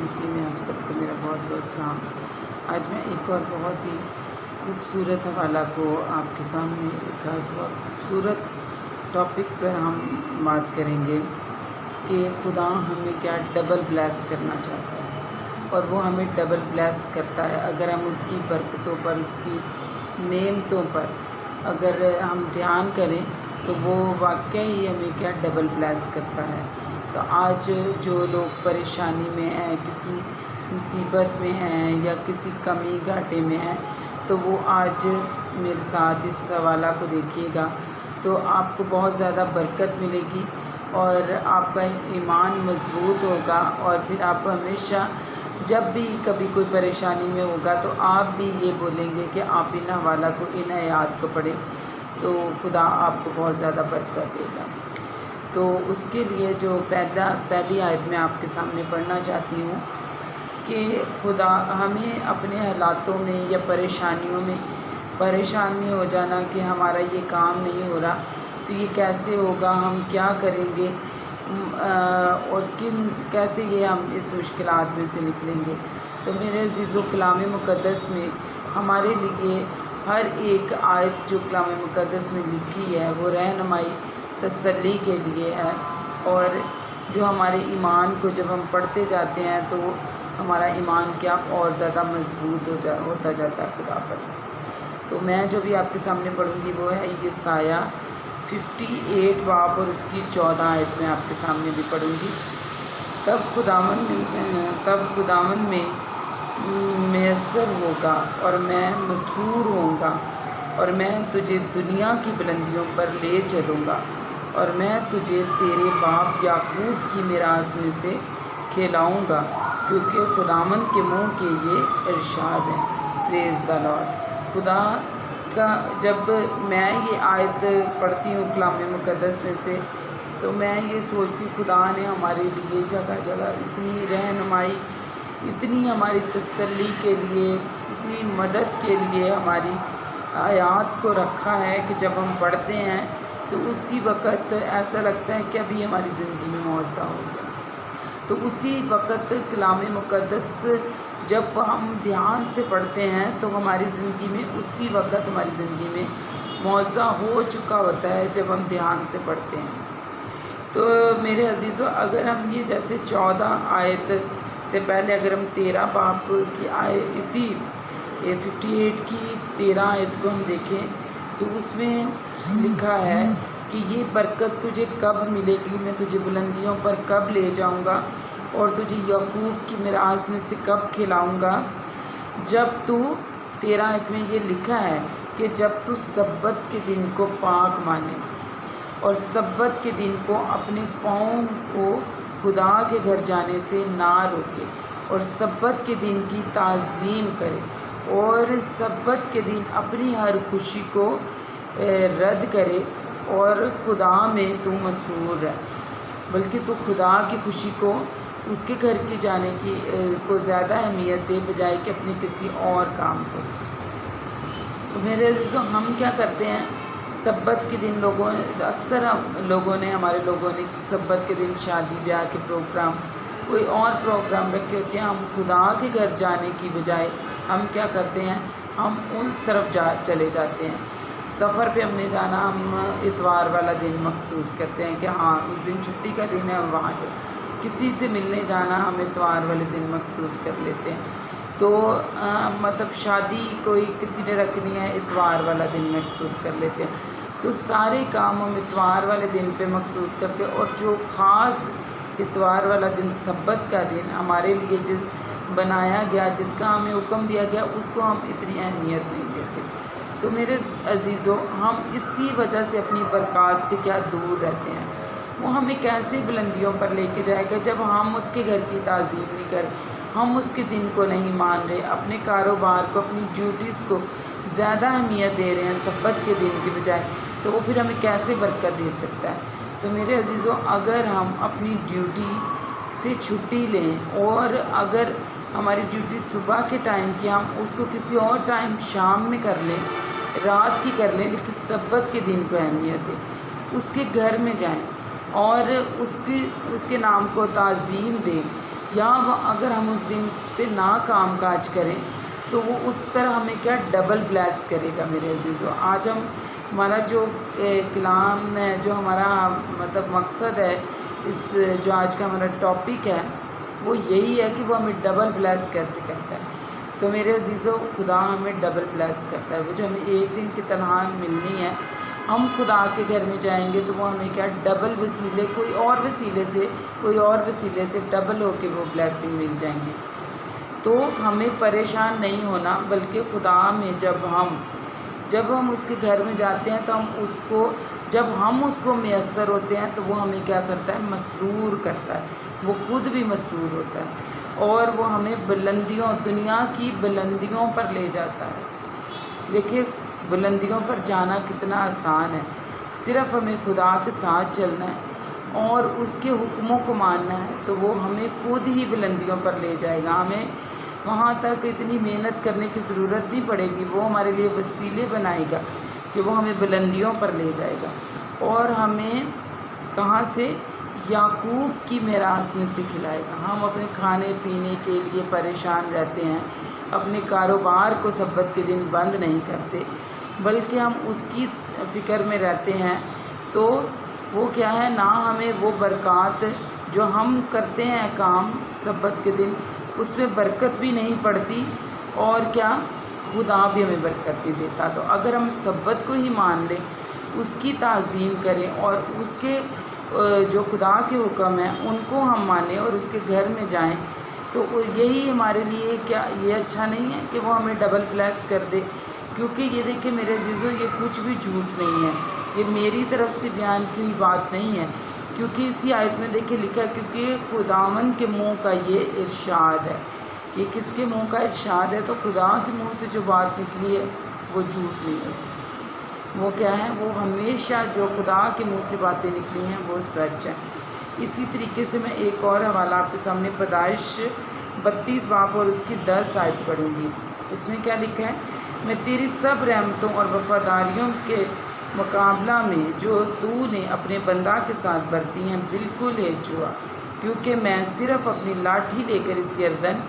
مسیح میں آپ سب کو میرا بہت بہت سلام۔ آج میں ایک اور بہت ہی خوبصورت حوالہ کو آپ کے سامنے ایک آج بہت خوبصورت ٹاپک پر ہم بات کریں گے کہ خدا ہمیں کیا ڈبل بلیس کرنا چاہتا ہے، اور وہ ہمیں ڈبل بلیس کرتا ہے اگر ہم اس کی برکتوں پر، اس کی نعمتوں پر اگر ہم دھیان کریں تو وہ واقعی ہمیں کیا ڈبل بلیس کرتا ہے۔ تو آج جو لوگ پریشانی میں ہیں، کسی مصیبت میں ہیں یا کسی کمی گھاٹے میں ہیں، تو وہ آج میرے ساتھ اس حوالہ کو دیکھیے گا تو آپ کو بہت زیادہ برکت ملے گی اور آپ کا ایمان مضبوط ہوگا، اور پھر آپ ہمیشہ جب بھی کبھی کوئی پریشانی میں ہوگا تو آپ بھی یہ بولیں گے کہ آپ ان حوالہ کو، ان آیات کو پڑھیں تو خدا آپ کو بہت زیادہ برکت دے گا۔ تو اس کے لیے جو پہلی آیت میں آپ کے سامنے پڑھنا چاہتی ہوں کہ خدا ہمیں اپنے حالاتوں میں یا پریشانیوں میں پریشان نہیں ہو جانا کہ ہمارا یہ کام نہیں ہو رہا تو یہ کیسے ہوگا، ہم کیا کریں گے، اور کیسے یہ ہم اس مشکلات میں سے نکلیں گے۔ تو میرے عزیزو، کلام مقدس میں ہمارے لیے ہر ایک آیت جو کلام مقدس میں لکھی ہے وہ رہنمائی، تسلی کے لیے ہے، اور جو ہمارے ایمان کو جب ہم پڑھتے جاتے ہیں تو ہمارا ایمان کیا اور زیادہ مضبوط ہوتا جاتا ہے خدا پر۔ تو میں جو بھی آپ کے سامنے پڑھوں گی وہ ہے یسایہ 58 باب اور اس کی 14 آیت میں آپ کے سامنے بھی پڑھوں گی۔ تب خداوند میں میسر ہوگا اور میں مسرور ہوں گا، اور میں تجھے دنیا کی بلندیوں پر لے چلوں گا، اور میں تجھے تیرے باپ یعقوب کی میراث میں سے کھلاؤں گا، کیونکہ خداوند کے منہ کے یہ ارشاد ہیں۔ پریز دا لارڈ۔ خدا کا جب میں یہ آیت پڑھتی ہوں کلام مقدس میں سے تو میں یہ سوچتی ہوں خدا نے ہمارے لیے جگہ جگہ اتنی رہنمائی، اتنی ہماری تسلی کے لیے، اتنی مدد کے لیے ہماری آیات کو رکھا ہے کہ جب ہم پڑھتے ہیں تو اسی وقت ایسا لگتا ہے کہ ابھی ہماری زندگی میں معجزہ ہو گیا۔ تو اسی وقت کلام مقدس جب ہم دھیان سے پڑھتے ہیں تو ہماری زندگی میں اسی وقت ہماری زندگی میں معجزہ ہو چکا ہوتا ہے جب ہم دھیان سے پڑھتے ہیں۔ تو میرے عزیزو، اگر ہم یہ جیسے 14 آیت سے پہلے اگر ہم 13 باب کی اسی 58 کی 13 آیت کو ہم دیکھیں تو اس میں لکھا ہے کہ یہ برکت تجھے کب ملے گی، میں تجھے بلندیوں پر کب لے جاؤں گا اور تجھے یعقوب کی میراث میں سے کب کھلاؤں گا، جب تو 13 آیت میں یہ لکھا ہے کہ جب تو سبت کے دن کو پاک مانے اور سبت کے دن کو اپنے پاؤں کو خدا کے گھر جانے سے نہ روکے، اور سبت کے دن کی تعظیم کرے، اور سبت کے دن اپنی ہر خوشی کو رد کرے، اور خدا میں تو مسرور ہے، بلکہ تو خدا کی خوشی کو، اس کے گھر کی جانے کی کو زیادہ اہمیت دے بجائے کہ اپنے کسی اور کام کو۔ تو میرے عزیزو، ہم کیا کرتے ہیں سبت کے دن اکثر ہمارے لوگوں نے سبت کے دن شادی بیاہ کے پروگرام، کوئی اور پروگرام رکھے ہوتے ہیں۔ ہم خدا کے گھر جانے کی بجائے ہم کیا کرتے ہیں، ہم اس طرف چلے جاتے ہیں۔ سفر پہ ہم نے جانا، ہم اتوار والا دن مخصوص کرتے ہیں کہ ہاں اس دن چھٹی کا دن ہے، ہم وہاں کسی سے ملنے جانا ہم اتوار والے دن مخصوص کر لیتے ہیں۔ تو مطلب شادی کوئی کسی نے رکھنی ہے، اتوار والا دن مخصوص کر لیتے ہیں۔ تو سارے کام ہم اتوار والے دن پہ مخصوص کرتے ہیں، اور جو خاص اتوار والا دن سبت کا دن ہمارے لیے بنایا گیا، جس کا ہمیں حکم دیا گیا، اس کو ہم اتنی اہمیت نہیں دیتے۔ تو میرے عزیزو، ہم اسی وجہ سے اپنی برکات سے کیا دور رہتے ہیں۔ وہ ہمیں کیسے بلندیوں پر لے کے جائے گا جب ہم اس کے گھر کی تعظیم نہیں کر، ہم اس کے دن کو نہیں مان رہے، اپنے کاروبار کو، اپنی ڈیوٹیز کو زیادہ اہمیت دے رہے ہیں سبت کے دن کی بجائے، تو وہ پھر ہمیں کیسے برکت دے سکتا ہے۔ تو میرے عزیزو، اگر ہم اپنی ڈیوٹی سے چھٹی لیں، اور اگر ہماری ڈیوٹی صبح کے ٹائم کی ہم اس کو کسی اور ٹائم شام میں کر لیں، رات کی کر لیں، لیکن سبت کے دن کو اہمیت دیں، اس کے گھر میں جائیں، اور اس کے نام کو تعظیم دیں، یا اگر ہم اس دن پہ نہ کام کاج کریں تو وہ اس پر ہمیں کیا ڈبل بلیس کرے گا میرے عزیزو۔ آج ہمارا جو کلام ہے، جو ہمارا مطلب مقصد ہے، جو آج کا ہمارا ٹاپک ہے وہ یہی ہے کہ وہ ہمیں ڈبل بلیس کیسے کرتا ہے۔ تو میرے عزیزو، خدا ہمیں ڈبل بلیس کرتا ہے۔ وہ جو ہمیں ایک دن کی تنخواہ ملنی ہے، ہم خدا کے گھر میں جائیں گے تو وہ ہمیں کیا ڈبل وسیلے کوئی اور وسیلے سے ڈبل ہو کے وہ بلیسنگ مل جائیں گے۔ تو ہمیں پریشان نہیں ہونا، بلکہ خدا میں جب ہم اس کے گھر میں جاتے ہیں تو جب ہم اس کو میسر ہوتے ہیں تو وہ ہمیں کیا کرتا ہے؟ مسرور کرتا ہے۔ وہ خود بھی مسرور ہوتا ہے اور وہ ہمیں دنیا کی بلندیوں پر لے جاتا ہے۔ دیکھیے، بلندیوں پر جانا کتنا آسان ہے، صرف ہمیں خدا کے ساتھ چلنا ہے اور اس کے حکموں کو ماننا ہے تو وہ ہمیں خود ہی بلندیوں پر لے جائے گا۔ ہمیں وہاں تک اتنی محنت کرنے کی ضرورت نہیں پڑے گی، وہ ہمارے لیے وسیلے بنائے گا کہ وہ ہمیں بلندیوں پر لے جائے گا، اور ہمیں کہاں سے؟ یعقوب کی میراث میں سے کھلائے گا۔ ہم اپنے کھانے پینے کے لیے پریشان رہتے ہیں، اپنے کاروبار کو سبت کے دن بند نہیں کرتے، بلکہ ہم اس کی فکر میں رہتے ہیں، تو وہ کیا ہے؟ نہ ہمیں وہ برکات جو ہم کرتے ہیں کام سبت کے دن، اس میں برکت بھی نہیں پڑتی، اور کیا؟ خدا بھی ہمیں برکت نہیں دیتا۔ تو اگر ہم سبت کو ہی مان لیں، اس کی تعظیم کریں اور اس کے جو خدا کے حکم ہیں ان کو ہم مانیں اور اس کے گھر میں جائیں، تو یہی ہمارے لیے کیا یہ اچھا نہیں ہے کہ وہ ہمیں ڈبل بلیس کر دے؟ کیونکہ یہ دیکھیں میرے عزیزو، یہ کچھ بھی جھوٹ نہیں ہے، یہ میری طرف سے بیان کی ہوئی بات نہیں ہے، کیونکہ اسی آیت میں دیکھیں لکھا ہے، کیونکہ خداوند کے منہ کا یہ ارشاد ہے۔ یہ کس کے منہ کا ارشاد ہے؟ تو خدا کے منہ سے جو بات نکلی ہے وہ جھوٹ نہیں ہو سکتی۔ وہ کیا ہے؟ وہ ہمیشہ جو خدا کے منہ سے باتیں نکلی ہیں وہ سچ ہے۔ اسی طریقے سے میں ایک اور حوالہ آپ کے سامنے پیدائش 32 باب اور اس کی 10 آیت پڑھوں گی۔ اس میں کیا لکھا ہے؟ میں تیری سب رحمتوں اور وفاداریوں کے مقابلہ میں جو تو نے اپنے بندہ کے ساتھ برتی ہیں بالکل ہیچ ہوا، کیونکہ میں صرف اپنی لاٹھی لے کر اس گردن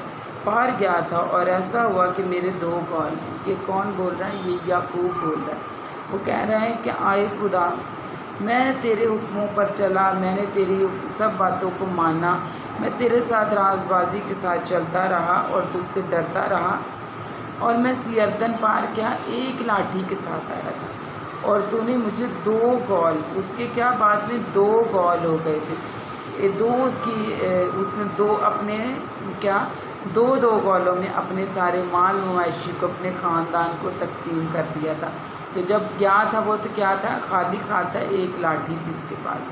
پار گیا تھا، اور ایسا ہوا کہ میرے 2 قول ہیں۔ یہ کون بول رہا ہے؟ یہ یعقوب بول رہا ہے۔ وہ کہہ رہا ہے کہ آئے خدا، میں تیرے حکموں پر چلا، میں نے تیری سب باتوں کو مانا، میں تیرے ساتھ راز بازی کے ساتھ چلتا رہا اور تجھ سے ڈرتا رہا، اور میں یردن پار کیا ایک لاٹھی کے ساتھ آیا تھا، اور تو نے مجھے 2 قول، اس کے کیا بعد میں 2 قول ہو گئے تھے، اس نے 2 اپنے کیا 2 قولوں میں اپنے سارے مال مویشی کو، اپنے خاندان کو تقسیم کر دیا تھا۔ تو جب گیا تھا وہ تو کیا تھا؟ خالی تھا، ایک لاٹھی تھی اس کے پاس۔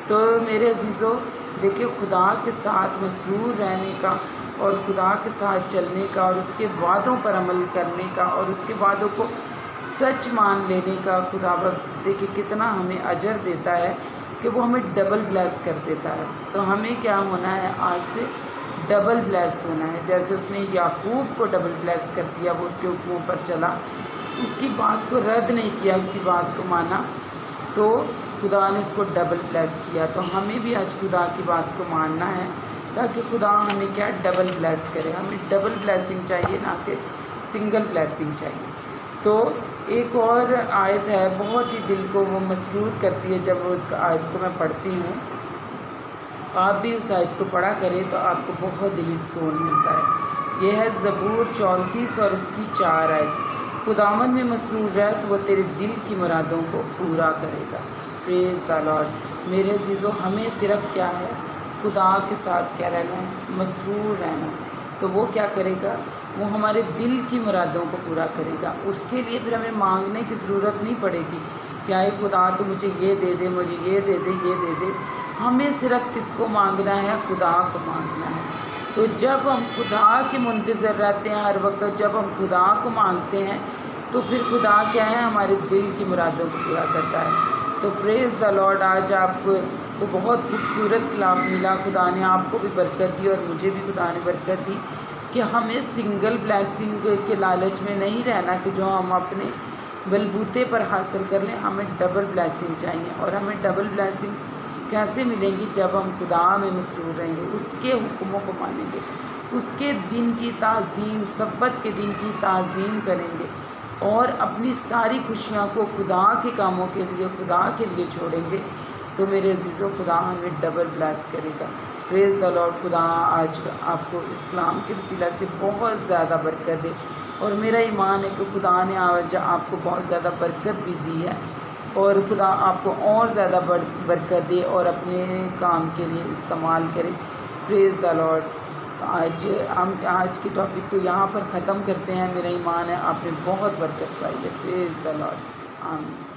تو میرے عزیزو دیکھیں، خدا کے ساتھ مسرور رہنے کا اور خدا کے ساتھ چلنے کا اور اس کے وعدوں پر عمل کرنے کا اور اس کے وعدوں کو سچ مان لینے کا خدا دیکھیں کتنا ہمیں اجر دیتا ہے کہ وہ ہمیں ڈبل بلیس کر دیتا ہے۔ تو ہمیں کیا ہونا ہے؟ آج سے ڈبل بلیس ہونا ہے، جیسے اس نے یعقوب کو ڈبل بلیس کر دیا، وہ اس کے حکموں پر چلا، اس کی بات کو رد نہیں کیا، اس کی بات کو مانا، تو خدا نے اس کو ڈبل بلیس کیا۔ تو ہمیں بھی آج خدا کی بات کو ماننا ہے تاکہ خدا ہمیں کیا ڈبل بلیس کرے۔ ہمیں ڈبل بلیسنگ چاہیے، نہ کہ سنگل بلیسنگ چاہیے۔ تو ایک اور آیت ہے، بہت ہی دل کو وہ مسرور کرتی ہے جب وہ اس کا آیت کو میں پڑھتی ہوں۔ آپ بھی اس آیت کو پڑھا کریں تو آپ کو بہت دلی سکون ملتا ہے۔ یہ ہے زبور 34 اور اس کی 4 آیت۔ خداوند میں مسرور رہ تو وہ تیرے دل کی مرادوں کو پورا کرے گا۔ پریز دی لارڈ۔ میرے عزیزو، ہمیں صرف کیا ہے؟ خدا کے ساتھ کیا رہنا ہے؟ مسرور رہنا ہے۔ تو وہ کیا کرے گا؟ وہ ہمارے دل کی مرادوں کو پورا کرے گا۔ اس کے لیے پھر ہمیں مانگنے کی ضرورت نہیں پڑے گی کہ اے خدا تو مجھے یہ دے دے، مجھے یہ دے دے، یہ دے دے۔ ہمیں صرف کس کو مانگنا ہے؟ خدا کو مانگنا ہے۔ تو جب ہم خدا کے منتظر رہتے ہیں ہر وقت، جب ہم خدا کو مانگتے ہیں تو پھر خدا کیا ہے؟ ہمارے دل کی مرادوں کو پورا کرتا ہے۔ تو پریز دی لارڈ۔ آج آپ کو بہت خوبصورت کلام ملا، خدا نے آپ کو بھی برکت دی اور مجھے بھی خدا نے برکت دی کہ ہمیں سنگل بلیسنگ کے لالچ میں نہیں رہنا کہ جو ہم اپنے بلبوتے پر حاصل کر لیں، ہمیں ڈبل بلیسنگ چاہیے، اور ہمیں ڈبل بلیسنگ کیسے ملیں گی؟ جب ہم خدا میں مسرور رہیں گے، اس کے حکموں کو مانیں گے، اس کے دن کی تعظیم، سبت کے دن کی تعظیم کریں گے اور اپنی ساری خوشیاں کو خدا کے کاموں کے لیے، خدا کے لیے چھوڑیں گے، تو میرے عزیزوں خدا ہمیں ڈبل بلیس کرے گا۔ پریز دا لارڈ۔ خدا آج آپ کو اس کلام کے وسیلہ سے بہت زیادہ برکت دے، اور میرا ایمان ہے کہ خدا نے آج آپ کو بہت زیادہ برکت بھی دی ہے، اور خدا آپ کو اور زیادہ برکت دے اور اپنے کام کے لیے استعمال کرے۔ پریز دا لارڈ۔ ہم آج کے ٹاپک کو یہاں پر ختم کرتے ہیں۔ میرا ایمان ہے آپ نے بہت برکت پائی ہے۔ پریز دا لارڈ۔ آمین۔